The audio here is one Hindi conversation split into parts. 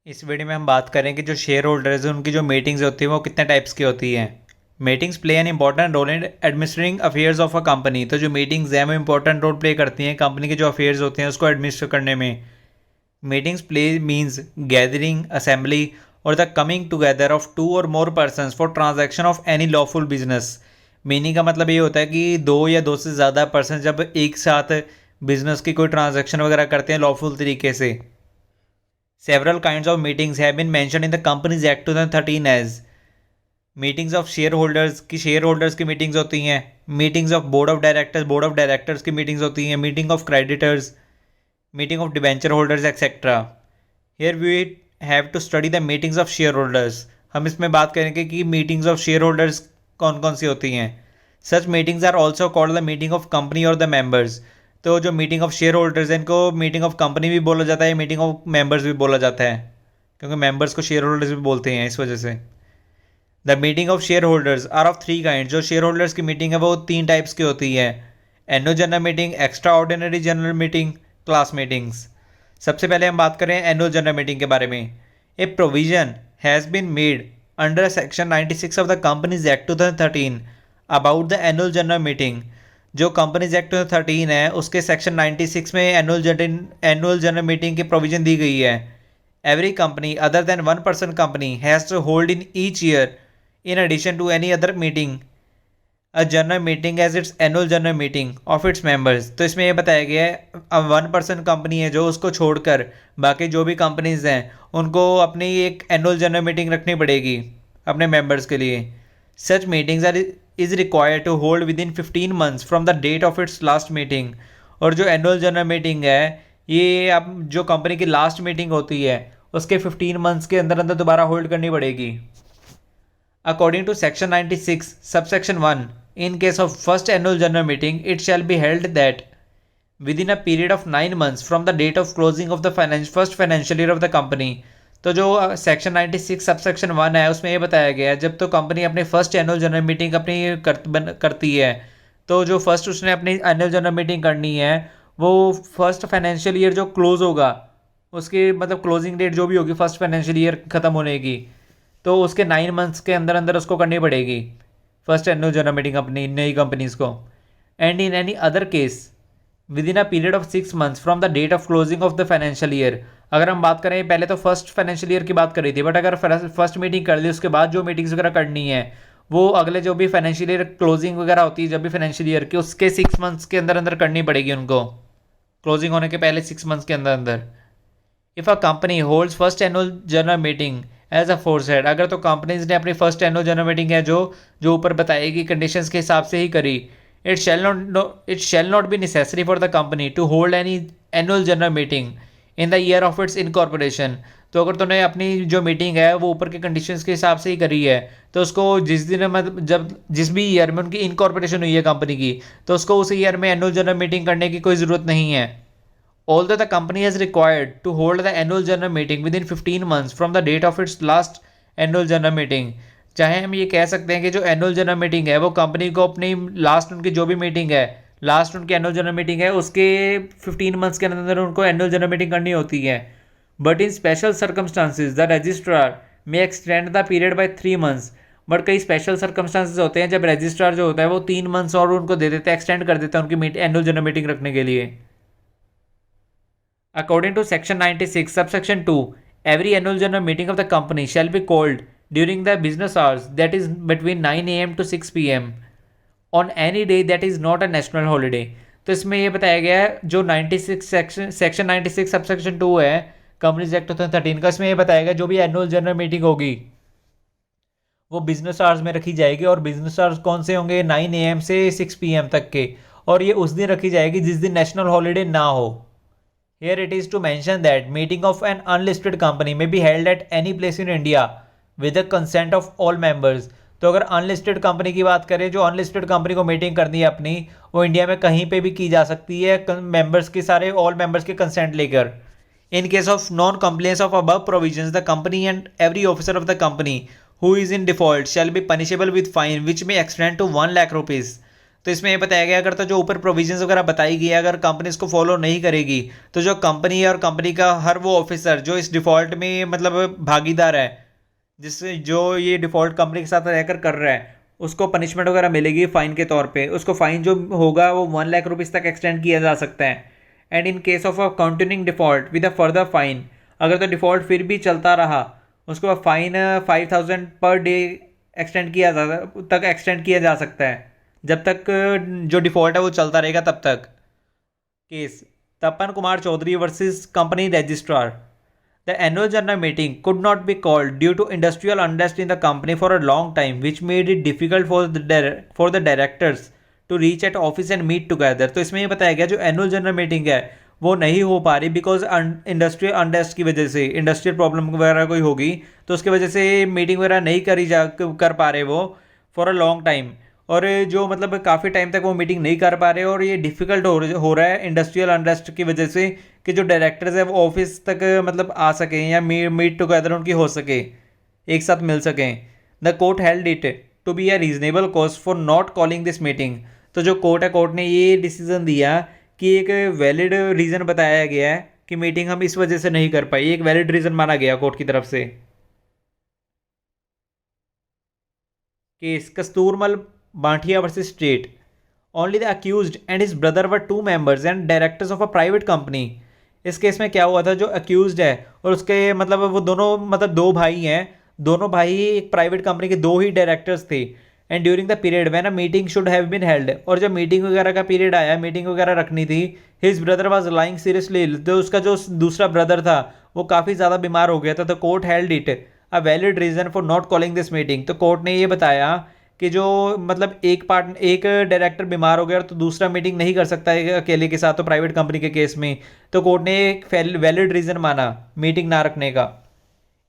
इस वीडियो में हम बात करें कि जो शेयर होल्डर्स हैं उनकी जो मीटिंग्स होती हैं वो कितने टाइप्स की होती हैं। Meetings play an important role in administering affairs of a company. तो जो मीटिंग्स हैं वो इंपॉर्टेंट रोल प्ले करती हैं कंपनी के जो अफेयर्स होते हैं उसको एडमिनिस्टर करने में। Meetings play means gathering assembly और the coming together of two और more person for transaction of any lawful business. Meaning का मतलब ये होता है कि दो या दो से ज़्यादा पर्सन जब एक साथ बिजनेस की कोई ट्रांजेक्शन वगैरह करते हैं लॉफुल तरीके से। Several kinds of meetings have been mentioned in the Companies Act 2013 as meetings of share holders की शेयर होल्डर्स की मीटिंग्स होती हैं, meetings of board of directors की मीटिंग्स होती हैं, meeting of creditors, meeting of debenture holders etcetera. Here we have to study the meetings of share holders. हम इसमें बात करेंगे कि मीटिंग्स ऑफ शेयर होल्डर्स कौन कौन सी होती हैं। Such meetings are also called the meeting of company और द मेंबर्स। तो जो मीटिंग ऑफ शेयर होल्डर्स हैं इनको मीटिंग ऑफ कंपनी भी बोला जाता है, मीटिंग ऑफ मेंबर्स भी बोला जाता है, क्योंकि मेंबर्स को शेयर होल्डर्स भी बोलते हैं इस वजह से। The meeting of share holders are of three kind. जो शेयर होल्डर्स की मीटिंग है वो तीन टाइप्स की होती है, annual general meeting, extra ordinary general meeting, class meetings. सबसे पहले हम बात करें एनुअल जनरल मीटिंग के बारे में। A provision has been made under section 96 of the companies act 2013 about the annual general meeting. जो कंपनीज एक्ट 2013 है उसके सेक्शन 96 में एनुअल जनरल मीटिंग की प्रोविजन दी गई है। Every company other than one person company has to hold in each year in addition to any other meeting a general meeting as its annual general meeting of its members। तो इसमें यह बताया गया है अब वन पर्सन कंपनी है जो उसको छोड़कर बाकी जो भी कंपनीज हैं उनको अपनी एक एनुअल जनरल मीटिंग रखनी पड़ेगी अपने मेंबर्स के लिए। Such meetings are is required to hold within 15 months from the date of its last meeting. और जो एनुअल जनरल मीटिंग है ये अब जो कंपनी की लास्ट मीटिंग होती है उसके 15 मंथ्स के अंदर अंदर दोबारा होल्ड करनी पड़ेगी। According to Section 96, Subsection 1, in case of first annual general meeting, it shall be held that within a period of 9 months from the date of closing of the first financial year of the company। तो जो सेक्शन 96 सबसेक्शन 1 है उसमें ये बताया गया है जब तो कंपनी अपनी फर्स्ट एनुअल जनरल मीटिंग अपनी करती है तो जो फर्स्ट उसने अपनी एनुअल जनरल मीटिंग करनी है वो फर्स्ट फाइनेंशियल ईयर जो क्लोज होगा उसकी मतलब क्लोजिंग डेट जो भी होगी फर्स्ट फाइनेंशियल ईयर ख़त्म होने की तो उसके 9 मंथ्स के अंदर अंदर उसको करनी पड़ेगी फर्स्ट एनुअल जनरल मीटिंग अपनी नई कंपनीज को। And in any other case within a period of 6 months from the date of closing of the financial year. अगर हम बात करें पहले तो फर्स्ट फाइनेंशियल ईयर की बात करी थी, बट अगर फर्स्ट मीटिंग कर ली उसके बाद जो मीटिंग्स वगैरह करनी है वो अगले जो भी फाइनेंशियल ईयर क्लोजिंग वगैरह होती है जब भी फाइनेंशियल ईयर की उसके 6 मंथ्स के अंदर अंदर करनी पड़ेगी उनको, क्लोजिंग होने के पहले 6 मंथ्स के अंदर अंदर। If a company holds first annual general meeting as aforesaid, अगर तो कंपनीज ने अपनी फर्स्ट एनुअल जनरल मीटिंग है जो जो ऊपर बताएगी कंडीशंस के हिसाब से ही करी, it shall not be necessary for the company to hold any annual general meeting in the year of its incorporation. तो अगर तुमने अपनी जो मीटिंग है वो ऊपर के कंडीशंस के हिसाब से ही करी है तो उसको जिस दिन मतलब जब जिस भी ईयर में उनकी इनकॉर्पोरेशन हुई है कंपनी की तो उसको उस ईयर में एनुअल जनरल मीटिंग करने की कोई ज़रूरत नहीं है। Although the company is required to hold the annual general meeting within 15 months from the date of its last annual general meeting, चाहे हम ये कह सकते हैं कि जो एनुअल जनरल मीटिंग है वो कंपनी को अपनी लास्ट उनकी जो भी मीटिंग है लास्ट उनकी एनुअल जनरल मीटिंग है उसके 15 मंथ्स के अंदर उनको एनुअल जनरल मीटिंग करनी होती है। But in special circumstances the registrar may extend the period by 3 months. But कई स्पेशल सर्कमस्टांसिस होते हैं जब रजिस्ट्रार जो होता है वो 3 मंथ्स और उनको दे देता है, एक्सटेंड कर देता है उनकी एनुअल जनरल मीटिंग रखने के लिए। According to Section 96, Subsection 2, every annual general meeting of the company shall be called during the business hours, that is between 9 a.m. to 6 p.m. on any day that is not a national holiday। तो इसमें ये बताया गया है जो 96 सेक्शन 96 सबसेक्शन 2 है कंपनीज एक्ट 2013 का, इसमें ये बताया गया जो भी एनुअल जनरल मीटिंग होगी वो बिजनेस आवर्स में रखी जाएगी। और बिजनेस आवर्स कौन से होंगे, 9 a.m. से 6 p.m. तक के, और ये उस दिन रखी जाएगी जिस दिन नेशनल हॉलीडे ना हो। Here it is to mention that meeting of an unlisted company may be held at any place in India with the consent of all members। तो अगर अनलिस्टेड कंपनी की बात करें, जो अनलिस्टेड कंपनी को मीटिंग करनी है अपनी वो इंडिया में कहीं पे भी की जा सकती है मेंबर्स के सारे ऑल मेंबर्स के कंसेंट लेकर। इन case of non compliance of above provisions the company and every officer of the company who is in default shall be punishable with fine which में एक्सटेंड टू 1 लाख रुपीज़। तो इसमें ये बताया गया अगर तो जो ऊपर प्रोविजंस वगैरह बताई गई है अगर कंपनी इसको फॉलो नहीं करेगी तो जो कंपनी है और कंपनी का हर वो ऑफिसर जो इस डिफ़ॉल्ट में मतलब भागीदार है, जिससे जो ये डिफ़ॉल्ट कंपनी के साथ रहकर कर रहा है, उसको पनिशमेंट वगैरह मिलेगी फ़ाइन के तौर पे। उसको फ़ाइन जो होगा वो 1 लाख रुपीज़ तक एक्सटेंड किया जा सकता है। And in case of a continuing default with a further fine, अगर तो डिफ़ॉल्ट फिर भी चलता रहा उसको फाइन 5,000 पर डे एक्सटेंड किया जा सकता है, जब तक जो डिफ़ॉल्ट है वो चलता रहेगा तब तक। Case Tapan Kumar Chaudhary versus company registrar. The annual general meeting could not be called due to industrial unrest in the company for a long time, which made it difficult for the directors to reach at office and meet together। तो इसमें ये बताया गया जो एनुअल जनरल मीटिंग है वो नहीं हो पा रही बिकॉज इंडस्ट्रियल अनरेस्ट की वजह से, इंडस्ट्रियल प्रॉब्लम वगैरह कोई होगी तो उसकी वजह से मीटिंग वगैरह नहीं कर पा रहे वो फॉर अ लॉन्ग टाइम। और जो मतलब काफ़ी टाइम तक वो मीटिंग नहीं कर पा रहे और ये डिफ़िकल्ट हो रहा है इंडस्ट्रियल अनरेस्ट की वजह से कि जो डायरेक्टर्स है वो ऑफिस तक मतलब आ सकें या मीट टुगेदर उनकी हो सके, एक साथ मिल सकें। The court held it to be a reasonable cause for not calling this meeting. तो जो कोर्ट है, कोर्ट ने ये डिसीजन दिया कि एक वैलिड रीज़न बताया गया है कि मीटिंग हम इस वजह से नहीं कर पाई, एक वैलिड रीज़न माना गया कोर्ट की तरफ से। Case Kasturmal Banthia versus state. Only the accused and his brother were two members and directors of a private company. इस केस में क्या हुआ था, जो अक्यूज्ड है और उसके मतलब वो दोनों मतलब दो भाई हैं, दोनों भाई एक प्राइवेट कंपनी के दो ही डायरेक्टर्स थे। And during the period when a meeting should have been held, और जब मीटिंग वगैरह का पीरियड आया, मीटिंग वगैरह रखनी थी, his brother was lying seriously, तो उसका जो दूसरा ब्रदर था वो काफ़ी ज़्यादा बीमार हो गया था। तो court held it a valid reason for not calling this meeting. तो कोर्ट ने ये बताया कि जो मतलब एक डायरेक्टर बीमार हो गया तो दूसरा मीटिंग नहीं कर सकता है अकेले के साथ, तो प्राइवेट कंपनी के केस में तो कोर्ट ने एक वैलिड रीजन माना मीटिंग ना रखने का।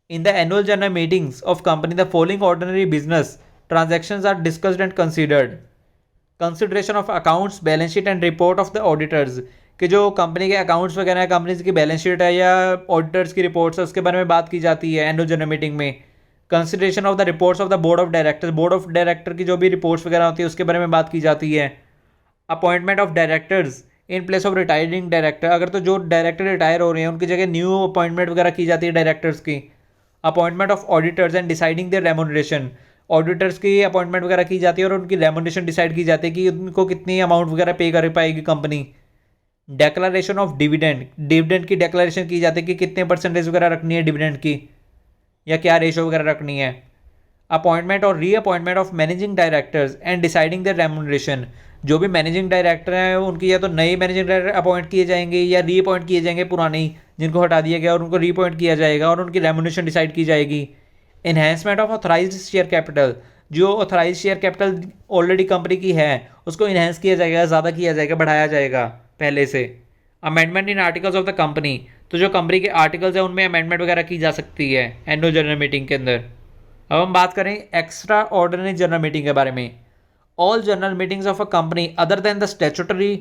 In the annual general meetings of company the following ordinary business transactions are discussed and considered. Consideration of accounts, balance sheet and report of the auditors, कि जो कंपनी के अकाउंट्स वगैरह है, कंपनी की बैलेंस शीट है या ऑडिटर्स की रिपोर्ट्स है, उसके बारे में बात की जाती है एनुअल जनरल मीटिंग में। Consideration of the reports of the board of directors, board of director की जो भी रिपोर्ट्स वगैरह होती है उसके बारे में बात की जाती है। Appointment of directors in place of retiring director, अगर तो जो डायरेक्टर रिटायर हो रहे हैं उनकी जगह न्यू अपॉइंटमेंट वगैरह की जाती है डायरेक्टर्स की। Appointment of auditors and deciding their remuneration, auditors की अपॉइंटमेंट वगैरह की जाती है और उनकी रेमुनरेशन डिसाइड की जाती है कि उनको कितनी अमाउंट वगैरह पे कर पाएगी company. Declaration of dividend, dividend की डेक्लरेशन की जाती है कि कितने परसेंटेज वगैरह रखनी है डिविडेंड की या क्या रेशो वगैरह रखनी है। अपॉइंटमेंट और reappointment of managing directors and deciding the remuneration, जो भी मैनेजिंग डायरेक्टर हैं उनकी या तो नए मैनेजिंग डायरेक्टर अपॉइंट किए जाएंगे या रीअपॉइंट किए जाएंगे पुराने ही जिनको हटा दिया गया और उनको रीअपॉइंट किया जाएगा और उनकी रेमुनरेशन डिसाइड की जाएगी। Enhancement of authorised share capital, जो authorise share capital already company की है उसको इन्हेंस किया जाएगा, ज़्यादा किया जाएगा, बढ़ाया जाएगा पहले से। Amendment in articles of the company, तो जो कंपनी के आर्टिकल्स हैं उनमें अमेंडमेंट वगैरह की जा सकती है एनुअल जनरल मीटिंग के अंदर। अब हम बात करें एक्स्ट्रा ऑर्डिनरी जनरल मीटिंग के बारे में। All general meetings of a company other than the statutory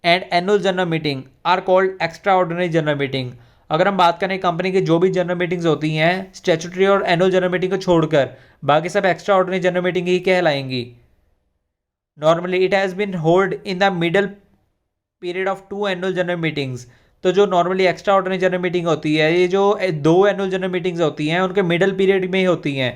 and annual general meeting are called extra ordinary general meeting. अगर हम बात करें कंपनी की जो भी जनरल मीटिंग्स होती हैं स्टैट्यूटरी और एनुअल जनरल मीटिंग को छोड़कर, बाकी सब एक्स्ट्रा ऑर्डिनरी जनरल मीटिंग ही कहलाएंगी। Normally it has been hold in the middle period of two annual general meetings. तो जो normally extra ordinary general meeting होती है, ये जो दो एनुअल जनरल मीटिंग्स होती हैं उनके मिडल पीरियड में ही होती हैं।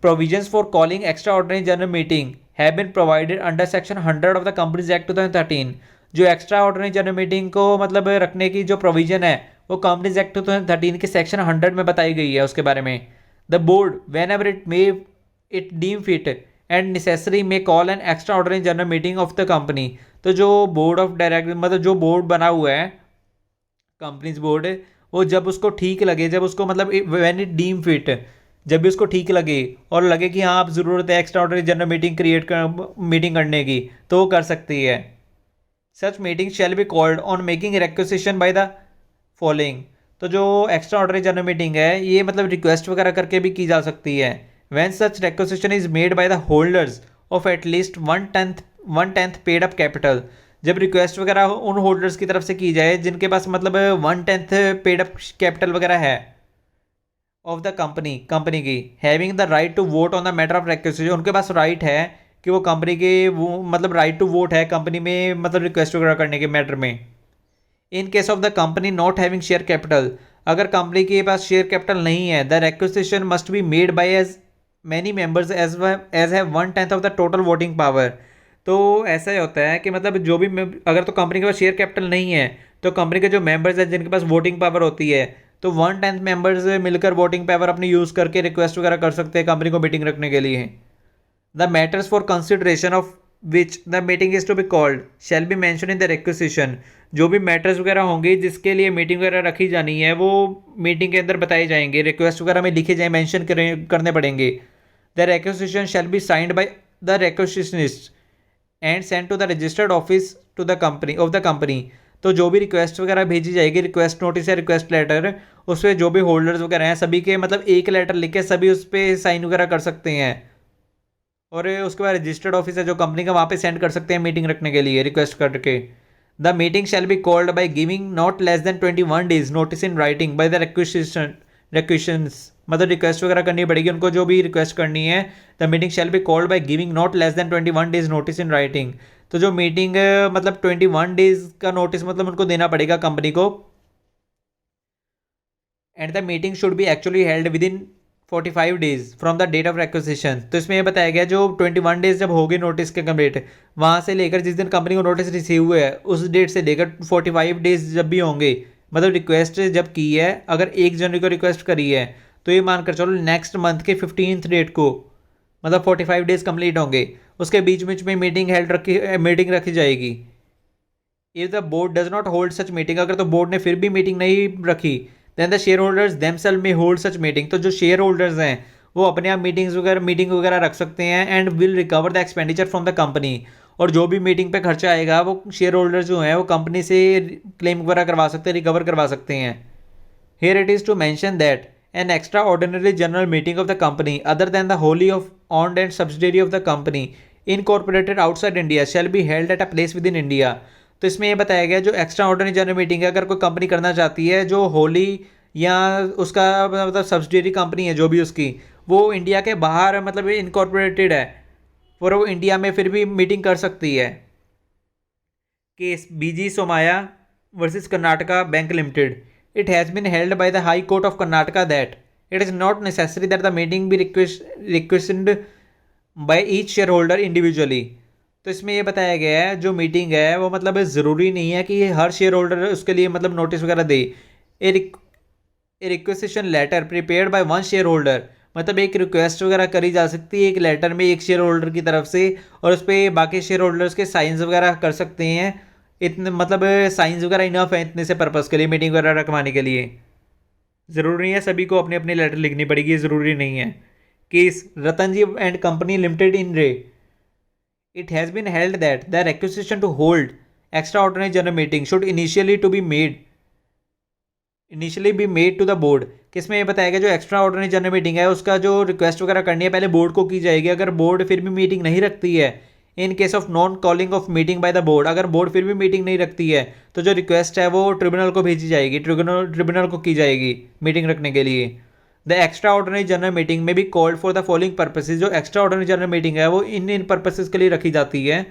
Provisions for calling extra ordinary general meeting have been provided under section 100 of the companies act 2013। जो एक्स्ट्रा ऑर्डिनरी जनरल मीटिंग को मतलब रखने की जो प्रोविजन है वो कंपनीज एक्ट 2013 के सेक्शन 100 में बताई गई है उसके बारे में। The board whenever it deem fit and necessary may call an extra ordinary general meeting of the company. तो जो बोर्ड ऑफ डायरेक्टर मतलब जो बोर्ड बना हुआ है कंपनीज बोर्ड, वो जब उसको ठीक लगे, जब उसको मतलब व्हेन इट डीम फिट, जब भी उसको ठीक लगे और लगे कि हाँ आप ज़रूरत है एक्स्ट्रा ऑर्डिनरी जनरल मीटिंग करने की, तो वो कर सकती है। Such meeting shall be called on making requisition by the following. तो जो एक्स्ट्रा ऑर्डिनरी जनरल मीटिंग है ये मतलब रिक्वेस्ट वगैरह करके भी की जा सकती है। When such requisition is made by the holders of at least 1/10 paid up capital, जब रिक्वेस्ट वगैरह उन होल्डर्स की तरफ से की जाए जिनके पास मतलब 1/10 पेड अप कैपिटल वगैरह है ऑफ द कंपनी की, having the right to vote on the matter of requisition, उनके पास राइट है कि वो कंपनी के वो मतलब राइट टू वोट है कंपनी में, मतलब रिक्वेस्ट वगैरह करने के मैटर में। In case of the company not having share capital, अगर कंपनी के पास शेयर कैपिटल नहीं है, the requisition must be made by as many members as have 1/10 of the total voting power. तो ऐसा ही होता है कि मतलब जो भी अगर तो कंपनी के पास शेयर कैपिटल नहीं है तो कंपनी के जो मेंबर्स हैं जिनके पास वोटिंग पावर होती है, तो 1/10 मेंबर्स मिलकर वोटिंग पावर अपनी यूज़ करके रिक्वेस्ट वगैरह कर सकते हैं कंपनी को मीटिंग रखने के लिए। The matters for consideration of which the meeting is to be called shall be mention in the requisition, जो भी मैटर्स वगैरह होंगे जिसके लिए मीटिंग वगैरह रखी जानी है वो मीटिंग के अंदर बताए जाएंगे, रिक्वेस्ट वगैरह में लिखे जाए, मैंशन करने पड़ेंगे। The requisition shall be signed by the requisitionist and send to the registered office to the company of the company. तो जो भी रिक्वेस्ट वगैरह भेजी जाएगी, रिक्वेस्ट नोटिस या रिक्वेस्ट लेटर, उस पर जो भी होल्डर्स वगैरह हैं सभी के मतलब एक लेटर लिख के सभी उस पर साइन वगैरह कर सकते हैं, और उसके बाद रजिस्टर्ड ऑफिस है जो कंपनी का वहाँ पे सेंड कर सकते हैं मीटिंग रखने के लिए रिक्वेस्ट करके। The meeting shall be called by giving not less than 21 days notice in writing by the requisitions, मतलब रिक्वेस्ट वगैरह करनी पड़ेगी उनको जो भी रिक्वेस्ट करनी है। The meeting shall be called by giving not less than 21 days notice in writing. तो जो मीटिंग मतलब 21 डेज का नोटिस मतलब उनको देना पड़ेगा कंपनी को। And the meeting should be actually held within 45 days from the date of requisition. तो इसमें ये बताया गया जो 21 डेज जब होगी नोटिस के कंप्लीट, वहाँ से लेकर जिस दिन कंपनी को नोटिस रिसीव हुए है उस डेट से लेकर 45 डेज जब भी होंगे, मतलब रिक्वेस्ट जब की है, अगर 1 जनवरी को रिक्वेस्ट करी है तो ये मानकर चलो नेक्स्ट मंथ के 15th डेट को मतलब 45 डेज कंप्लीट होंगे, उसके बीच बीच में मीटिंग रखी जाएगी। If the board does not hold such meeting, अगर तो बोर्ड ने फिर भी मीटिंग नहीं रखी, then the share holders themselves may hold such meeting. तो जो शेयर होल्डर्स हैं वो अपने आप मीटिंग वगैरह रख सकते हैं and will recover the expenditure from the company. और जो भी मीटिंग पे खर्चा आएगा वो शेयर होल्डर्स जो हैं वो कंपनी से क्लेम वगैरह करवा सकते हैं, रिकवर करवा सकते हैं। Here it is to mention that an extraordinary general meeting of the company other than the wholly of owned and subsidiary of the company incorporated outside India shall be held at a place within India। तो इसमें ये बताया गया जो एक्स्ट्रा ऑर्डिनरी जनरल मीटिंग है अगर कोई कंपनी करना चाहती है जो होली या उसका मतलब सब्सिडियरी कंपनी है जो भी उसकी, वो इंडिया के बाहर मतलब इनकॉर्पोरेटेड है और वो इंडिया में फिर भी मीटिंग कर सकती है। Case BG Somaya versus Karnataka bank limited. It has been held by the High Court of Karnataka that it is not necessary that the meeting be requested by each shareholder individually। तो इसमें ये बताया गया है जो मीटिंग है वो मतलब ज़रूरी नहीं है कि हर शेयर होल्डर उसके लिए मतलब नोटिस वगैरह दे। A requisition letter prepared by one share holder, मतलब एक रिक्वेस्ट वगैरह करी जा सकती है एक लेटर में एक शेयर होल्डर की तरफ से, और उस पर बाकी शेयर होल्डर्स के साइंस वगैरह कर सकते हैं। इतने मतलब साइंस वगैरह इनफ है इतने से पर्पज़ के लिए मीटिंग वगैरह रखवाने के लिए। ज़रूरी नहीं है सभी को अपनी अपनी लेटर लिखनी पड़ेगी, ज़रूरी नहीं है। Case Ratan ji and company limited in re. It has been held that the requisition to hold extra ordinary general meeting should initially be made to the board. किसमें ये बताया गया जो एक्स्ट्रा ऑर्डिनरी जनरल मीटिंग है उसका जो रिक्वेस्ट वगैरह करनी है पहले बोर्ड को की जाएगी। अगर बोर्ड फिर भी मीटिंग नहीं रखती है, इन case of non calling of meeting by the board, अगर बोर्ड फिर भी मीटिंग नहीं रखती है तो जो रिक्वेस्ट है वो ट्रिब्यूनल को भेजी जाएगी, ट्रिब्यूनल को की जाएगी मीटिंग रखने के लिए। The extra ordinary general meeting may be called for the following purposes. जो एक्स्ट्रा ऑर्डिनरी जनरल मीटिंग है वो इन पर्पसेज के लिए रखी जाती है।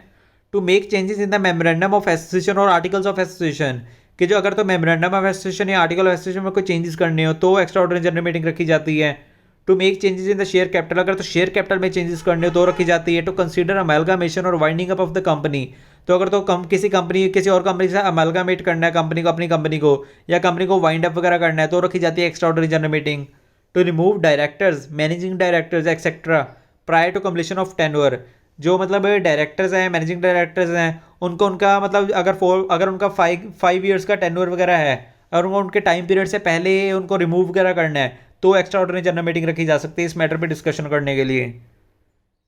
To make changes in the memorandum of association और आर्टिकल्स ऑफ एसोसिएशन, कि जो अगर तो मेमोरेंडम ऑफ एसोसिएशन या आर्टिकल ऑफ एसोसिएशन में कोई चेंजेस करने हो तो एक्स्ट्रा ऑर्डिनरी जनरल मीटिंग रखी जाती है। To make changes in the share capital, अगर तो शेयर कैपिटल में चेंजेस करने हो तो रखी जाती है। टू कंसीडर अमेलगामेशन और winding up of the company, तो अगर तो किसी और कंपनी से अमेलगामेट करना है कंपनी को, अपनी कंपनी को, या कंपनी को वाइंड अप वगैरह करना है तो रखी जाती है extra ordinary general meeting. To remove directors, managing directors etcetera prior to completion of tenure, जो मतलब डायरेक्टर्स हैं, मैनेजिंग डायरेक्टर्स हैं, उनको उनका मतलब अगर उनका 5 ईयर्स का टेन्योर वगैरह है और उनको उनके टाइम पीरियड से पहले उनको रिमूव वगैरह करना है तो एक्स्ट्रा ऑर्डिनरी जनरल मीटिंग रखी जा सकती है इस मैटर पे डिस्कशन करने के लिए।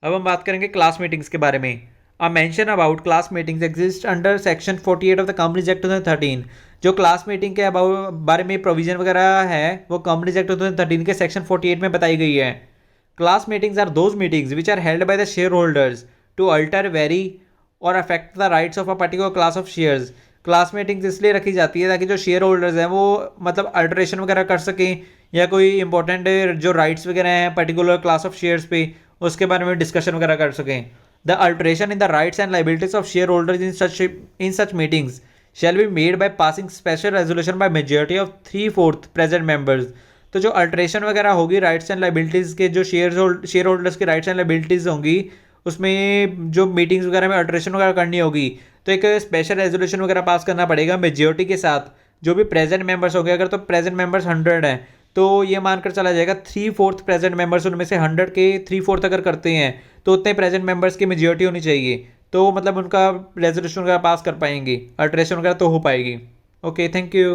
अब हम बात करेंगे क्लास मीटिंग्स के बारे में। A mention about class meetings exist under section 48 of the companies act 2013। जो क्लास मीटिंग के बारे में प्रोविजन वगैरह है वो कंपनीज एक्ट 2013 के सेक्शन 48 में बताई गई है। Class meetings are those meetings which are held by the share holders to alter, very और affect the rights of a particular class of shares. Class meetings इसलिए रखी जाती है ताकि जो शेयर होल्डर्स हैं वो मतलब अल्टरेशन वगैरह कर सकें या कोई इंपॉर्टेंट जो राइट्स वगैरह हैं पर्टिकुलर क्लास ऑफ शेयर्स पे उसके बारे में डिस्कशन वगैरह कर सकें। The alteration in the rights and liabilities of share holders in such meetings shall be made by passing special resolution by majority of 3/4 present members. तो जो अल्टरेशन वगैरह होगी राइट्स एंड लाइबिलिटीज़ के, जो शेयर होल्डर्स की राइट्स एंड लाइबिलिटीज़ होंगी, उसमें जो मीटिंग्स वगैरह में अल्टरेशन वगैरह करनी होगी, तो एक स्पेशल रेजोल्यूशन वगैरह पास करना पड़ेगा मेजोरिटी के साथ। जो भी प्रेजेंट मेंबर्स हो गए, अगर तो प्रेजेंट मेंबर्स 100 हैं तो ये मानकर चला जाएगा 3/4 प्रेजेंट मेंबर्स, उनमें से 100 के 3/4 अगर करते हैं तो उतने प्रेजेंट मेंबर्स की मेजोरिटी होनी चाहिए, तो मतलब उनका रेजोल्यूशन वगैरह पास कर पाएंगे, अल्टरेशन वगैरह तो हो पाएगी। Okay, thank you.